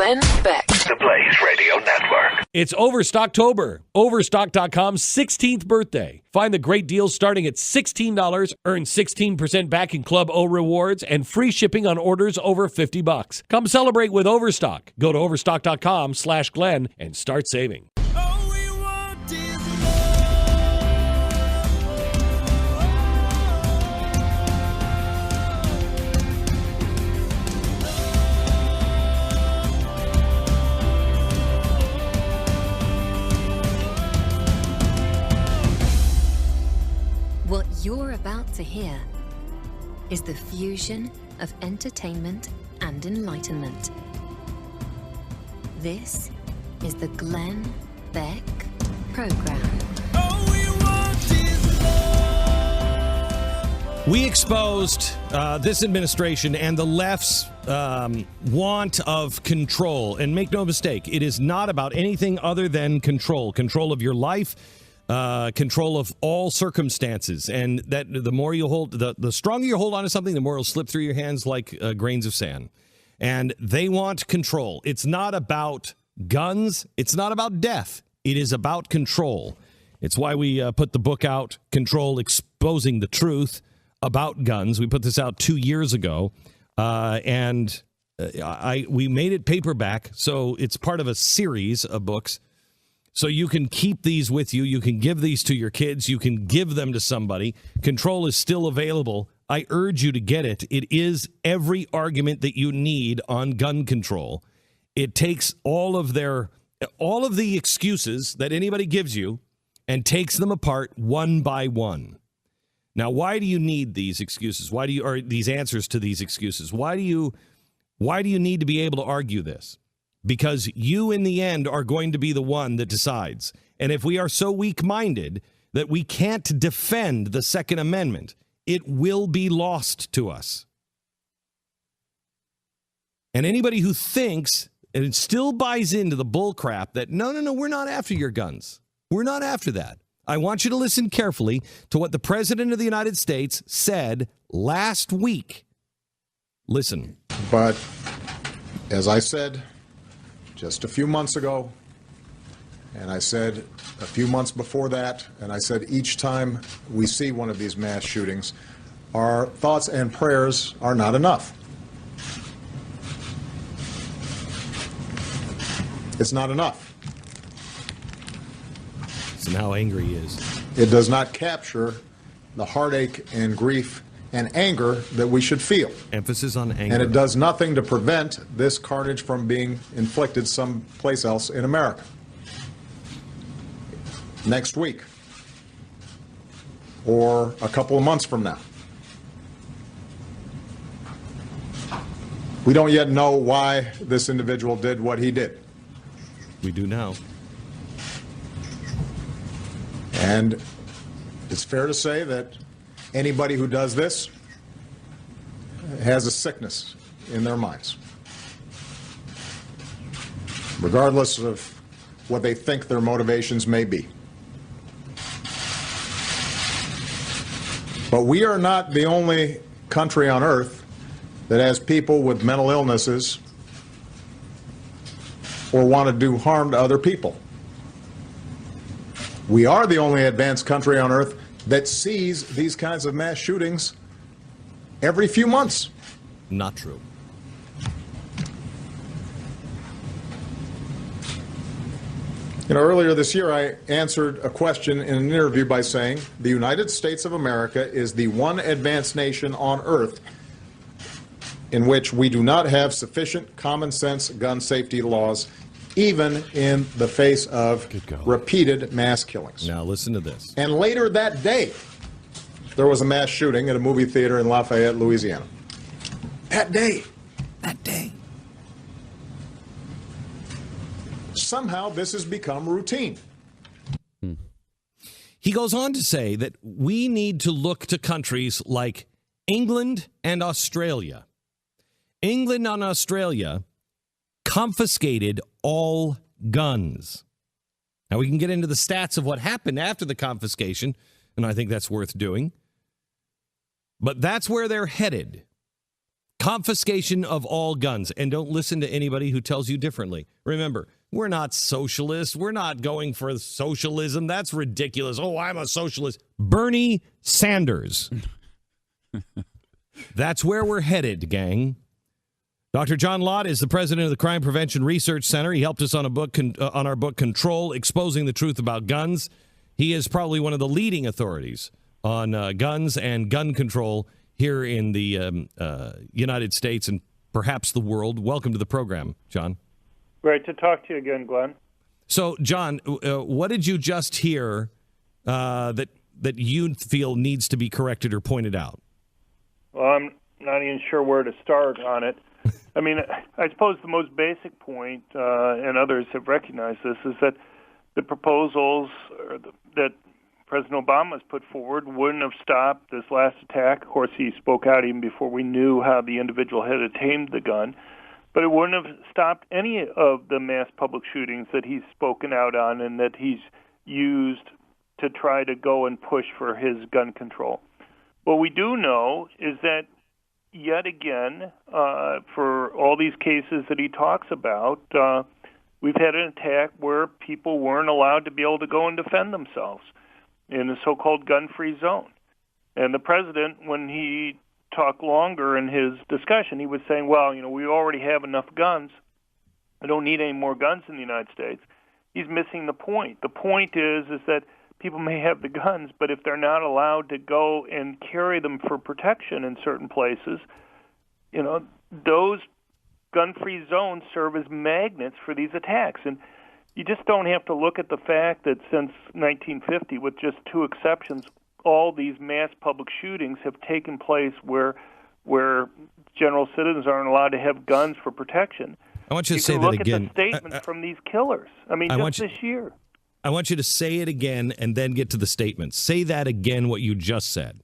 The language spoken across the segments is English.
Glenn Beck. The Blaze Radio Network. It's Overstocktober. Overstock.com's 16th birthday. Find the great deals starting at $16. Earn 16% back in Club O rewards and free shipping on orders over $50. Come celebrate with Overstock. Go to Overstock.com/Glenn and start saving. What you're about to hear is the fusion of entertainment and enlightenment. This is the Glenn Beck Program. We exposed this administration and the left's want of control. And make no mistake, it is not about anything other than control. Control of your life. Control of all circumstances, and that the more you hold, the stronger you hold on to something, the more it'll slip through your hands like grains of sand. And they want control. It's not about guns. It's not about death. It is about control. It's why we put the book out, Control: Exposing the Truth About Guns. We put this out 2 years ago, and we made it paperback, so it's part of a series of books. So you can keep these with you. You can give these to your kids. You can give them to somebody. Control is still available. I urge you to get it. It is every argument that you need on gun control. It takes all of the excuses that anybody gives you and takes them apart one by one. Now, why do you need these excuses? Or these answers to these excuses? Why do you need to be able to argue this? Because you, in the end, are going to be the one that decides. And if we are so weak-minded that we can't defend the Second Amendment, it will be lost to us. And anybody who thinks and still buys into the bull crap that, no, we're not after your guns. We're not after that. I want you to listen carefully to what the President of the United States said last week. Listen. But as I said just a few months ago, and I said a few months before that, and I said each time we see one of these mass shootings, our thoughts and prayers are not enough. It's not enough. Listen how angry he is. It does not capture the heartache and grief and anger that we should feel. Emphasis on anger. And it does nothing to prevent this carnage from being inflicted someplace else in America. Next week, or a couple of months from now. We don't yet know why this individual did what he did. We do now. And it's fair to say that anybody who does this has a sickness in their minds, regardless of what they think their motivations may be. But we are not the only country on earth that has people with mental illnesses or want to do harm to other people. We are the only advanced country on earth that sees these kinds of mass shootings every few months. Not true. You know, earlier this year, I answered a question in an interview by saying the United States of America is the one advanced nation on earth in which we do not have sufficient common sense gun safety laws, even in the face of repeated mass killings. Now listen to this. And later that day, there was a mass shooting at a movie theater in Lafayette, Louisiana. That day. Somehow this has become routine. He goes on to say that we need to look to countries like England and Australia. England and Australia confiscated all guns. Now, we can get into the stats of what happened after the confiscation, and I think that's worth doing. But that's where they're headed. Confiscation of all guns. And don't listen to anybody who tells you differently. Remember, we're not socialists. We're not going for socialism. That's ridiculous. Oh, I'm a socialist. Bernie Sanders. That's where we're headed, gang. Dr. John Lott is the president of the Crime Prevention Research Center. He helped us on on our book, Control, Exposing the Truth About Guns. He is probably one of the leading authorities on guns and gun control here in the United States and perhaps the world. Welcome to the program, John. Great to talk to you again, Glenn. So, John, what did you just hear that you feel needs to be corrected or pointed out? Well, I'm not even sure where to start on it. I mean, I suppose the most basic point, and others have recognized this, is that the proposals that President Obama has put forward wouldn't have stopped this last attack. Of course, he spoke out even before we knew how the individual had attained the gun. But it wouldn't have stopped any of the mass public shootings that he's spoken out on and that he's used to try to go and push for his gun control. What we do know is that, yet again, for all these cases that he talks about, we've had an attack where people weren't allowed to be able to go and defend themselves in the so-called gun-free zone. And the president, when he talked longer in his discussion, he was saying, well, we already have enough guns. I don't need any more guns in the United States. He's missing the point. The point is that people may have the guns, but if they're not allowed to go and carry them for protection in certain places, those gun-free zones serve as magnets for these attacks. And you just don't have to look at the fact that since 1950, with just two exceptions, all these mass public shootings have taken place where general citizens aren't allowed to have guns for protection. I want you to say that look again. At the statements from these killers. I mean, this year. I want you to say it again and then get to the statements. Say that again, what you just said.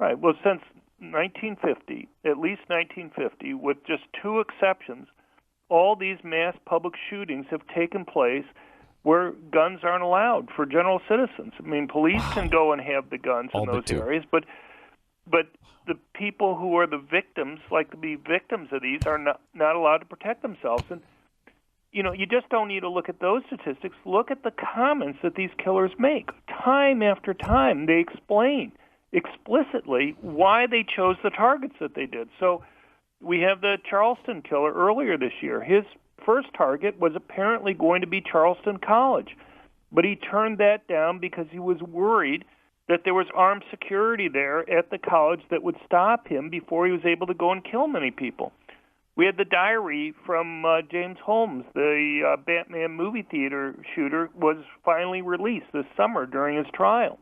Right. Well, since 1950, at least 1950, with just two exceptions, all these mass public shootings have taken place where guns aren't allowed for general citizens. I mean, police can go and have the guns in those areas, but the people who are the victims, like to be victims of these, are not allowed to protect themselves. And you just don't need to look at those statistics. Look at the comments that these killers make. Time after time, they explain explicitly why they chose the targets that they did. So we have the Charleston killer earlier this year. His first target was apparently going to be Charleston College, but he turned that down because he was worried that there was armed security there at the college that would stop him before he was able to go and kill many people. We had the diary from James Holmes, the Batman movie theater shooter, was finally released this summer during his trial.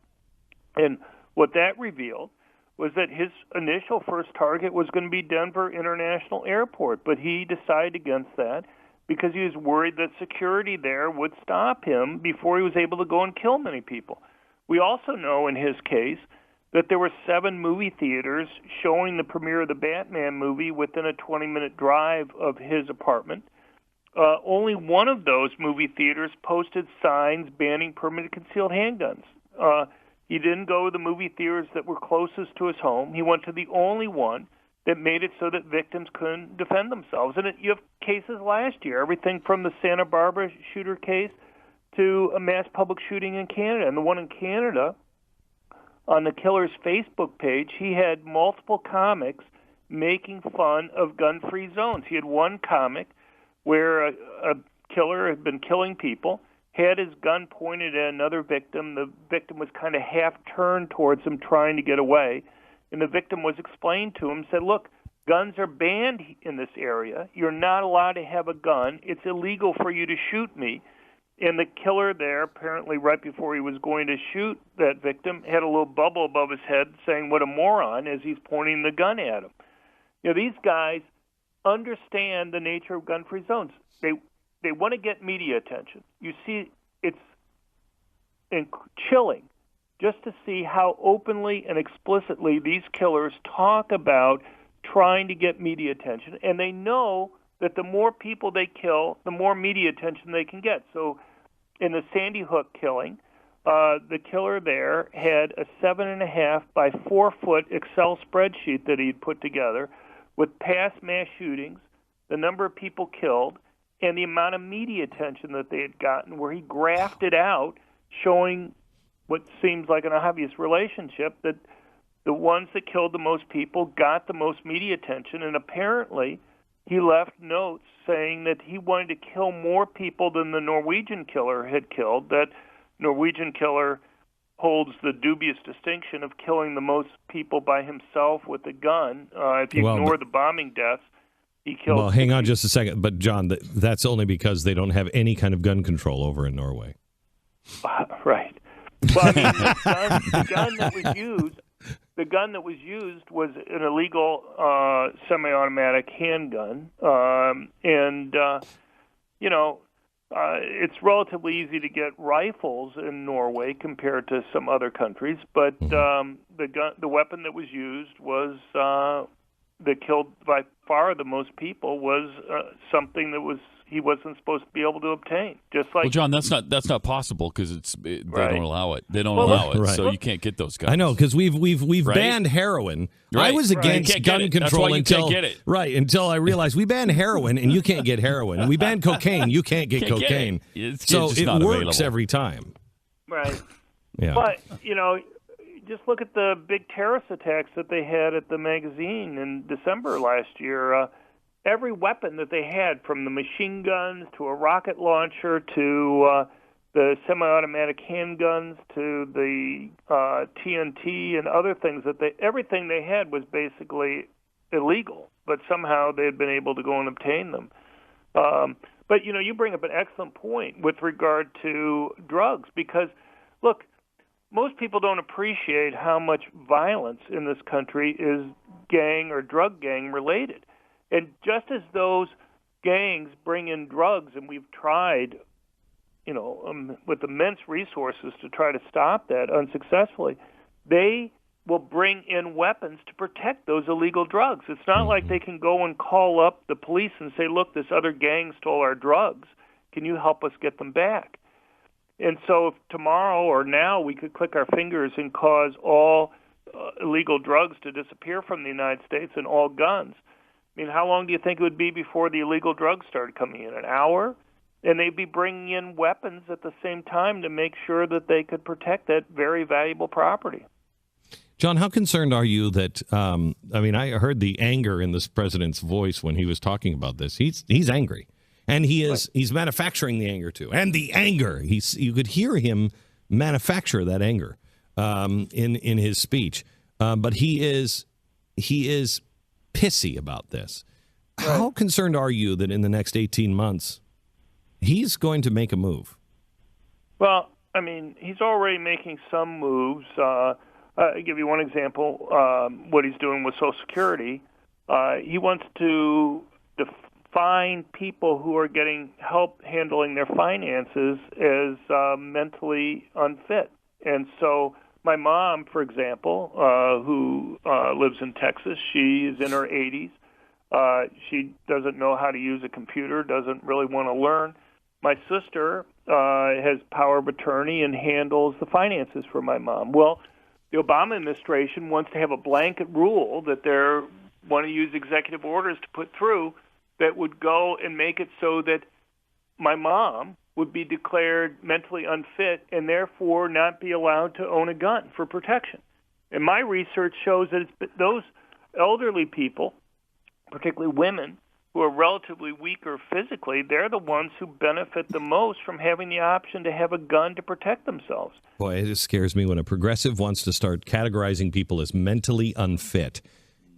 And what that revealed was that his initial first target was going to be Denver International Airport, but he decided against that because he was worried that security there would stop him before he was able to go and kill many people. We also know in his case that there were 7 movie theaters showing the premiere of the Batman movie within a 20-minute drive of his apartment. Only one of those movie theaters posted signs banning permanent concealed handguns. He didn't go to the movie theaters that were closest to his home. He went to the only one that made it so that victims couldn't defend themselves. And you have cases last year, everything from the Santa Barbara shooter case to a mass public shooting in Canada. And the one in Canada, on the killer's Facebook page, he had multiple comics making fun of gun-free zones. He had one comic where a killer had been killing people, had his gun pointed at another victim. The victim was kind of half-turned towards him, trying to get away. And the victim was explained to him, said, look, guns are banned in this area. You're not allowed to have a gun. It's illegal for you to shoot me. And the killer there, apparently right before he was going to shoot that victim, had a little bubble above his head saying, what a moron, as he's pointing the gun at him. These guys understand the nature of gun-free zones. They want to get media attention. You see, it's chilling just to see how openly and explicitly these killers talk about trying to get media attention. And they know that the more people they kill, the more media attention they can get. So in the Sandy Hook killing, the killer there had a 7.5 by 4 foot Excel spreadsheet that he'd put together with past mass shootings, the number of people killed, and the amount of media attention that they had gotten, where he graphed it out, showing what seems like an obvious relationship, that the ones that killed the most people got the most media attention, and apparently he left notes saying that he wanted to kill more people than the Norwegian killer had killed. That Norwegian killer holds the dubious distinction of killing the most people by himself with a gun. If you ignore the bombing deaths, he killed... Well, hang on just a second. But, John, that's only because they don't have any kind of gun control over in Norway. Right. Well, I mean, the gun that was used... The gun that was used was an illegal semi-automatic handgun, it's relatively easy to get rifles in Norway compared to some other countries. But the weapon that was used was that killed by far the most people was something that he wasn't supposed to be able to obtain. Just like, well, John, that's not possible because they don't allow it. They don't Well, allow it, right. so you can't get those guns. I know, because we've Right? banned heroin. Right. I was against You can't gun get it. That's control why you until can't get it. until I realized we banned heroin and you can't get heroin. We banned cocaine, you can't get Can't get cocaine. It's So just it not works available. every time. right. Yeah. But, just look at the big terrorist attacks that they had at the magazine in December last year. Every weapon that they had, from the machine guns to a rocket launcher to the semi-automatic handguns to the TNT and other things, everything they had was basically illegal, but somehow they had been able to go and obtain them. But, you bring up an excellent point with regard to drugs, because, look, most people don't appreciate how much violence in this country is gang or drug gang related. And just as those gangs bring in drugs, and we've tried, with immense resources to try to stop that unsuccessfully, they will bring in weapons to protect those illegal drugs. It's not like they can go and call up the police and say, look, this other gang stole our drugs. Can you help us get them back? And so if tomorrow or now we could click our fingers and cause all illegal drugs to disappear from the United States and all guns, I mean, how long do you think it would be before the illegal drugs started coming in? An hour? And they'd be bringing in weapons at the same time to make sure that they could protect that very valuable property. John, how concerned are you that, I heard the anger in this president's voice when he was talking about this. He's angry. And he's manufacturing the anger too. And the anger, you could hear him manufacture that anger in his speech. But he is pissy about this. Right. How concerned are you that in the next 18 months he's going to make a move? Well, I mean, he's already making some moves. I'll give you one example, what he's doing with Social Security. He wants to define people who are getting help handling their finances as mentally unfit. And so my mom, for example, who lives in Texas, she is in her 80s. She doesn't know how to use a computer, doesn't really want to learn. My sister has power of attorney and handles the finances for my mom. Well, the Obama administration wants to have a blanket rule that they want to use executive orders to put through that would go and make it so that my mom would be declared mentally unfit and therefore not be allowed to own a gun for protection. And my research shows that it's those elderly people, particularly women, who are relatively weaker physically, they're the ones who benefit the most from having the option to have a gun to protect themselves. Boy, it just scares me when a progressive wants to start categorizing people as mentally unfit.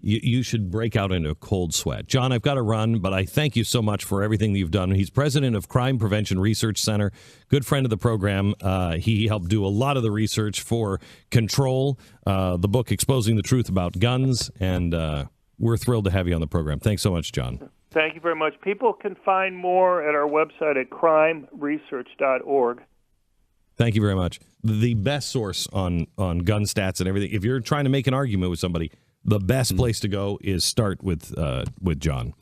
You should break out into a cold sweat. John, I've got to run, but I thank you so much for everything that you've done. He's president of Crime Prevention Research Center, good friend of the program. He helped do a lot of the research for Control, the book Exposing the Truth About Guns, and we're thrilled to have you on the program. Thanks so much, John. Thank you very much. People can find more at our website at crimeresearch.org. Thank you very much. The best source on gun stats and everything. If you're trying to make an argument with somebody, the best place to go is start with John.